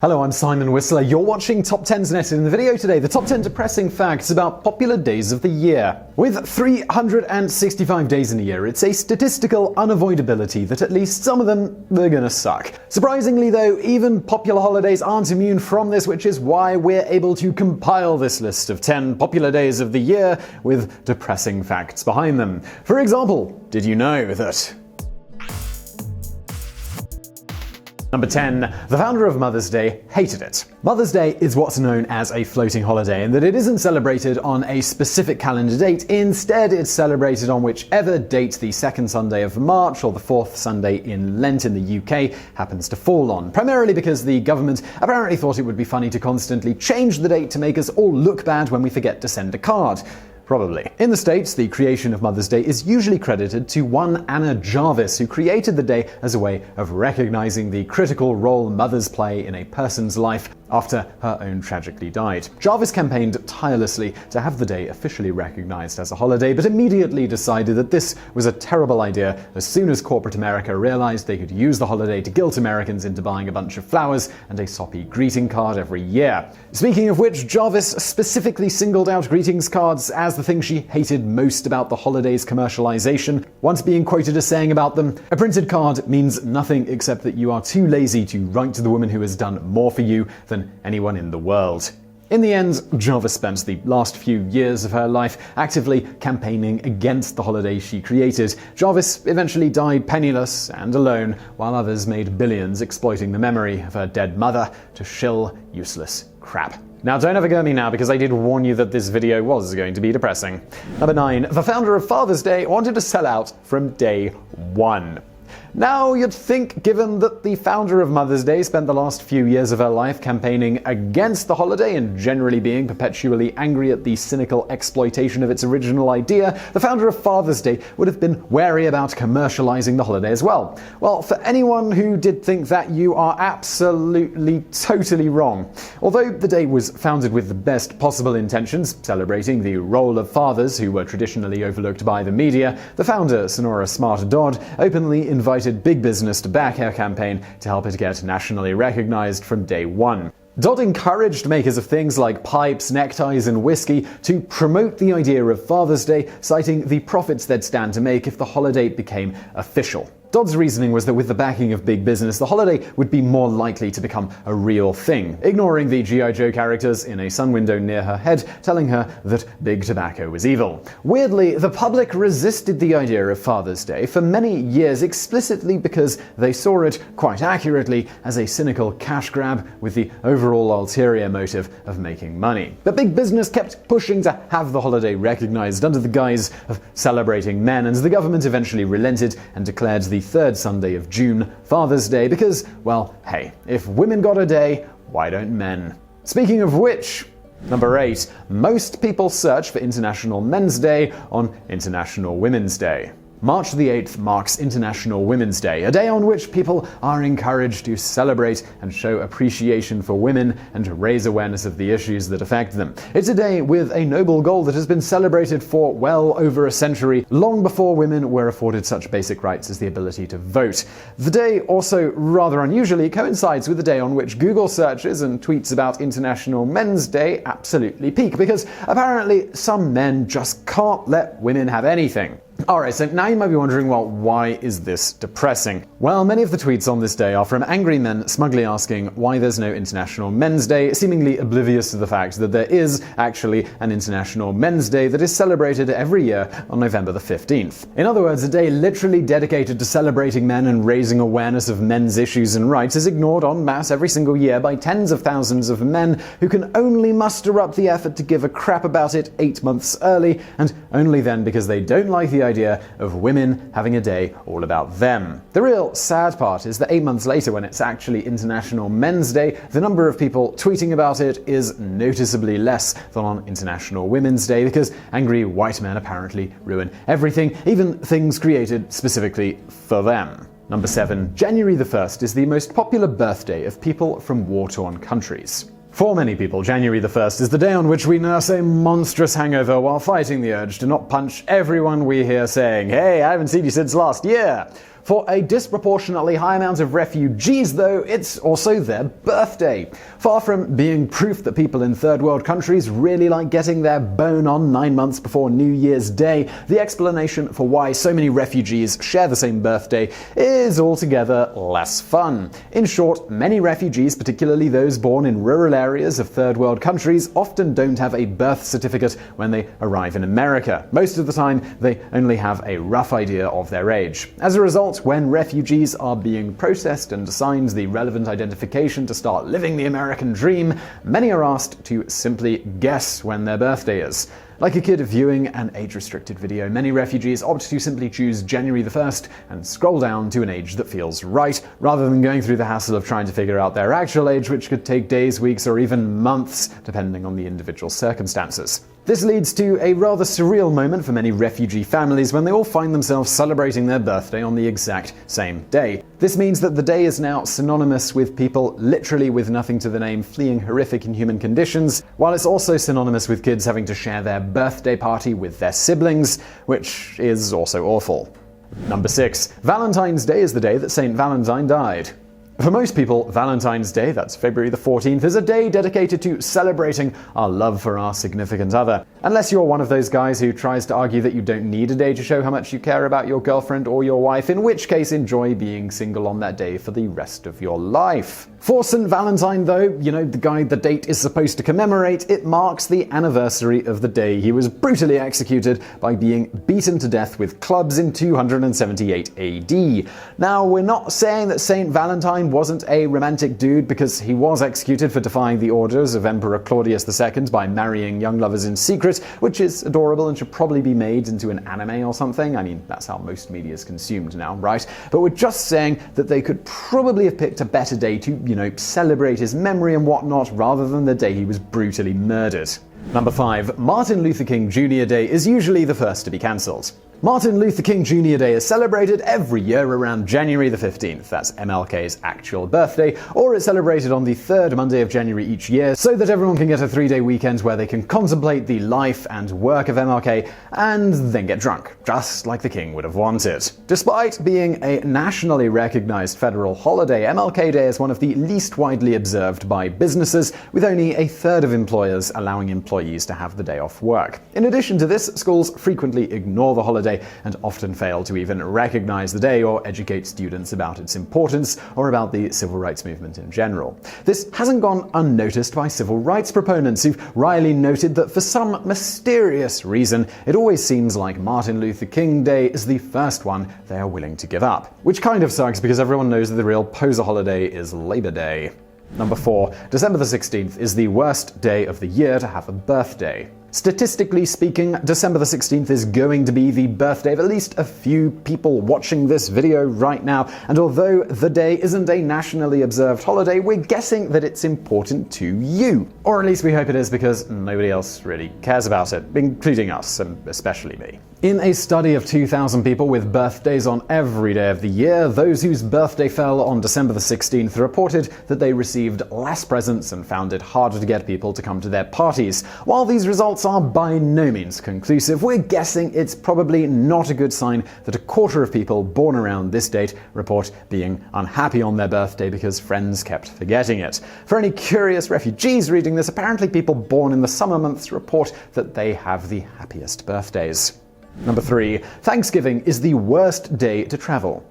Hello, I'm Simon Whistler. You're watching TopTenzNet. In the video today, the top 10 depressing facts about popular days of the year. With 365 days in a year, it's a statistical unavoidability that at least some of them are gonna suck. Surprisingly though, even popular holidays aren't immune from this, which is why we're able to compile this list of 10 popular days of the year with depressing facts behind them. For example, did you know that Number 10. The founder of Mother's Day hated it. Mother's Day is what's known as a floating holiday in that it isn't celebrated on a specific calendar date. Instead, it's celebrated on whichever date the second Sunday of March or the fourth Sunday in Lent in the UK happens to fall on, primarily because the government apparently thought it would be funny to constantly change the date to make us all look bad when we forget to send a card. Probably. In the States, the creation of Mother's Day is usually credited to one Anna Jarvis, who created the day as a way of recognizing the critical role mothers play in a person's life after her own tragically died. Jarvis campaigned tirelessly to have the day officially recognized as a holiday, but immediately decided that this was a terrible idea as soon as corporate America realized they could use the holiday to guilt Americans into buying a bunch of flowers and a soppy greeting card every year. Speaking of which, Jarvis specifically singled out greetings cards as the thing she hated most about the holiday's commercialization, once being quoted as saying about them, "A printed card means nothing except that you are too lazy to write to the woman who has done more for you than anyone in the world." In the end, Jarvis spent the last few years of her life actively campaigning against the holiday she created. Jarvis eventually died penniless and alone, while others made billions exploiting the memory of her dead mother to shill useless crap. Now, don't ever go at me now, because I did warn you that this video was going to be depressing. Number 9. The founder of Father's Day wanted to sell out from day one. Now, you'd think, given that the founder of Mother's Day spent the last few years of her life campaigning against the holiday and generally being perpetually angry at the cynical exploitation of its original idea, the founder of Father's Day would have been wary about commercializing the holiday as well. Well, for anyone who did think that, you are absolutely, totally wrong. Although the day was founded with the best possible intentions, celebrating the role of fathers who were traditionally overlooked by the media, the founder, Sonora Smart Dodd, openly invited big business to back her campaign to help it get nationally recognized from day one. Dodd encouraged makers of things like pipes, neckties, and whiskey to promote the idea of Father's Day, citing the profits they'd stand to make if the holiday became official. Dodd's reasoning was that with the backing of big business, the holiday would be more likely to become a real thing, ignoring the G.I. Joe characters in a sun window near her head, telling her that big tobacco was evil. Weirdly, the public resisted the idea of Father's Day for many years explicitly because they saw it, quite accurately, as a cynical cash grab with the overall ulterior motive of making money. But big business kept pushing to have the holiday recognized under the guise of celebrating men, and the government eventually relented and declared the third Sunday of June Father's Day because, well, hey, if women got a day, why don't men? Speaking of which, Number 8. Most people search for International Men's Day on International Women's Day. March the 8th marks International Women's Day, a day on which people are encouraged to celebrate and show appreciation for women and raise awareness of the issues that affect them. It's a day with a noble goal that has been celebrated for well over a century, long before women were afforded such basic rights as the ability to vote. The day also, rather unusually, coincides with the day on which Google searches and tweets about International Men's Day absolutely peak, because apparently some men just can't let women have anything. Alright, so now you might be wondering, well, why is this depressing? Well, many of the tweets on this day are from angry men smugly asking why there's no International Men's Day, seemingly oblivious to the fact that there is actually an International Men's Day that is celebrated every year on November the 15th. In other words, a day literally dedicated to celebrating men and raising awareness of men's issues and rights is ignored en masse every single year by tens of thousands of men who can only muster up the effort to give a crap about it 8 months early, and only then because they don't like the idea of women having a day all about them. The real sad part is that 8 months later, when it's actually International Men's Day, the number of people tweeting about it is noticeably less than on International Women's Day, because angry white men apparently ruin everything, even things created specifically for them. Number 7. January the 1st is the most popular birthday of people from war-torn countries. For many people, January the 1st is the day on which we nurse a monstrous hangover while fighting the urge to not punch everyone we hear saying, "Hey, I haven't seen you since last year." For a disproportionately high amount of refugees, though, it's also their birthday. Far from being proof that people in third world countries really like getting their bone on 9 months before New Year's Day, the explanation for why so many refugees share the same birthday is altogether less fun. In short, many refugees, particularly those born in rural areas of third world countries, often don't have a birth certificate when they arrive in America. Most of the time, they only have a rough idea of their age. As a result, when refugees are being processed and assigned the relevant identification to start living the American dream, many are asked to simply guess when their birthday is. Like a kid viewing an age-restricted video, many refugees opt to simply choose January the 1st and scroll down to an age that feels right, rather than going through the hassle of trying to figure out their actual age, which could take days, weeks, or even months, depending on the individual circumstances. This leads to a rather surreal moment for many refugee families when they all find themselves celebrating their birthday on the exact same day. This means that the day is now synonymous with people literally with nothing to the name fleeing horrific inhuman conditions, while it's also synonymous with kids having to share their birthday party with their siblings, which is also awful. Number 6. Valentine's Day is the day that Saint Valentine died. For most people, Valentine's Day, that's February the 14th, is a day dedicated to celebrating our love for our significant other. Unless you're one of those guys who tries to argue that you don't need a day to show how much you care about your girlfriend or your wife, in which case enjoy being single on that day for the rest of your life. For Saint Valentine, though, the guy the date is supposed to commemorate, it marks the anniversary of the day he was brutally executed by being beaten to death with clubs in 278 AD. Now, we're not saying that Saint Valentine wasn't a romantic dude, because he was executed for defying the orders of Emperor Claudius II by marrying young lovers in secret, which is adorable and should probably be made into an anime or something. I mean, that's how most media is consumed now, right? But we're just saying that they could probably have picked a better day to, celebrate his memory and whatnot, rather than the day he was brutally murdered. Number 5. Martin Luther King Jr. Day is usually the first to be cancelled. Martin Luther King Jr. Day is celebrated every year around January the 15th. That's MLK's actual birthday, or it's celebrated on the third Monday of January each year, so that everyone can get a 3-day weekend where they can contemplate the life and work of MLK and then get drunk, just like the king would have wanted. Despite being a nationally recognized federal holiday, MLK Day is one of the least widely observed by businesses, with only a third of employers allowing employees to have the day off work. In addition to this, schools frequently ignore the holiday and often fail to even recognize the day or educate students about its importance or about the civil rights movement in general. This hasn't gone unnoticed by civil rights proponents, who've wryly noted that for some mysterious reason, it always seems like Martin Luther King Day is the first one they are willing to give up. Which kind of sucks, because everyone knows that the real poser holiday is Labor Day. Number 4. December the 16th is the worst day of the year to have a birthday. Statistically speaking, December the 16th is going to be the birthday of at least a few people watching this video right now, and although the day isn't a nationally observed holiday, we're guessing that it's important to you. Or at least we hope it is, because nobody else really cares about it, including us, and especially me. In a study of 2,000 people with birthdays on every day of the year, those whose birthday fell on December the 16th reported that they received less presents and found it harder to get people to come to their parties. While these results are by no means conclusive, we're guessing it's probably not a good sign that a quarter of people born around this date report being unhappy on their birthday because friends kept forgetting it. For any curious refugees reading this, apparently people born in the summer months report that they have the happiest birthdays. Number 3. Thanksgiving is the worst day to travel.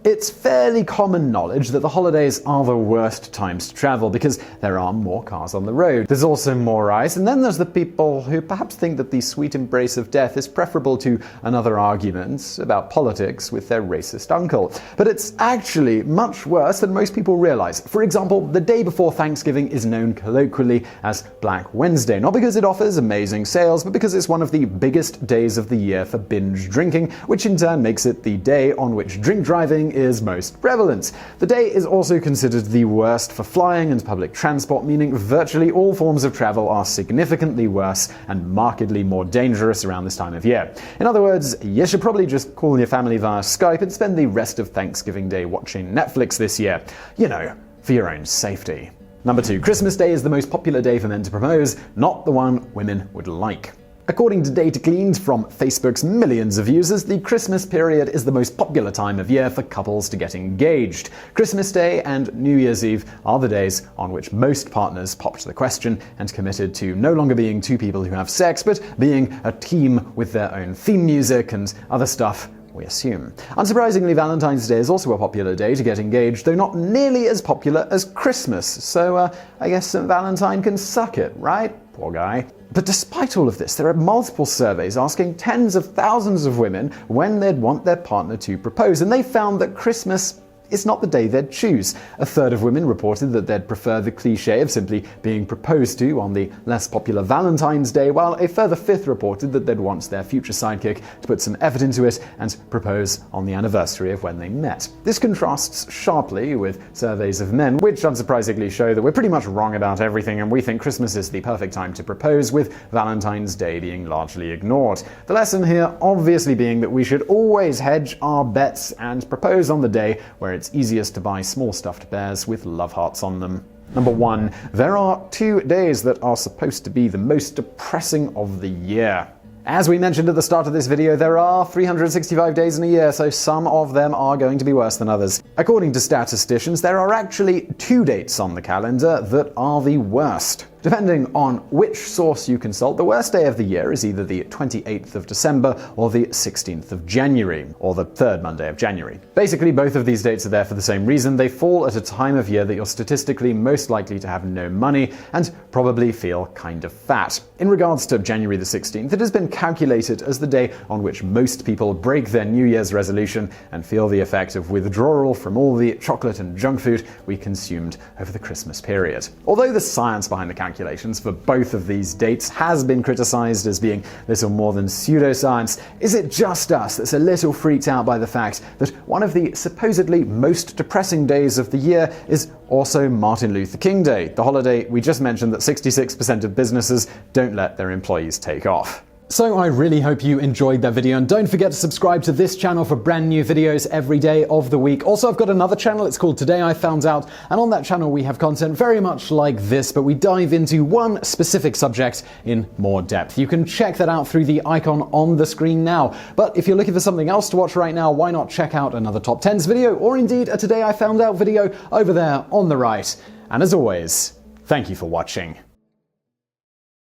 It's fairly common knowledge that the holidays are the worst times to travel because there are more cars on the road. There's also more ice, and then there's the people who perhaps think that the sweet embrace of death is preferable to another argument about politics with their racist uncle. But it's actually much worse than most people realize. For example, the day before Thanksgiving is known colloquially as Black Wednesday, not because it offers amazing sales, but because it's one of the biggest days of the year for binge drinking, which in turn makes it the day on which drink driving is most prevalent. The day is also considered the worst for flying and public transport, meaning virtually all forms of travel are significantly worse and markedly more dangerous around this time of year. In other words, you should probably just call your family via Skype and spend the rest of Thanksgiving Day watching Netflix this year. For your own safety. Number 2. Christmas Day is the most popular day for men to propose, not the one women would like. According to data gleaned from Facebook's millions of users, the Christmas period is the most popular time of year for couples to get engaged. Christmas Day and New Year's Eve are the days on which most partners popped the question and committed to no longer being two people who have sex, but being a team with their own theme music and other stuff, we assume. Unsurprisingly, Valentine's Day is also a popular day to get engaged, though not nearly as popular as Christmas. So I guess Saint Valentine can suck it, right? Poor guy. But despite all of this, there are multiple surveys asking tens of thousands of women when they'd want their partner to propose, and they found that Christmas is not the day they'd choose. A third of women reported that they'd prefer the cliche of simply being proposed to on the less popular Valentine's Day, while a further fifth reported that they'd want their future sidekick to put some effort into it and propose on the anniversary of when they met. This contrasts sharply with surveys of men, which unsurprisingly show that we're pretty much wrong about everything, and we think Christmas is the perfect time to propose, with Valentine's Day being largely ignored. The lesson here obviously being that we should always hedge our bets and propose on the day where it's easiest to buy small stuffed bears with love hearts on them. Number 1. There are 2 days that are supposed to be the most depressing of the year. As we mentioned at the start of this video, there are 365 days in a year, so some of them are going to be worse than others. According to statisticians, there are actually 2 dates on the calendar that are the worst. Depending on which source you consult, the worst day of the year is either the 28th of December or the 16th of January, or the third Monday of January. Basically, both of these dates are there for the same reason. They fall at a time of year that you're statistically most likely to have no money and probably feel kind of fat. In regards to January the 16th, it has been calculated as the day on which most people break their New Year's resolution and feel the effect of withdrawal from all the chocolate and junk food we consumed over the Christmas period. Although the science behind the calculations for both of these dates has been criticized as being little more than pseudoscience, is it just us that's a little freaked out by the fact that one of the supposedly most depressing days of the year is also Martin Luther King Day, the holiday we just mentioned that 66% of businesses don't let their employees take off? So I really hope you enjoyed that video, and don't forget to subscribe to this channel for brand new videos every day of the week. Also, I've got another channel, it's called Today I Found Out, and on that channel we have content very much like this, but we dive into one specific subject in more depth. You can check that out through the icon on the screen now. But if you're looking for something else to watch right now, why not check out another TopTenz video, or indeed a Today I Found Out video over there on the right. And as always, thank you for watching.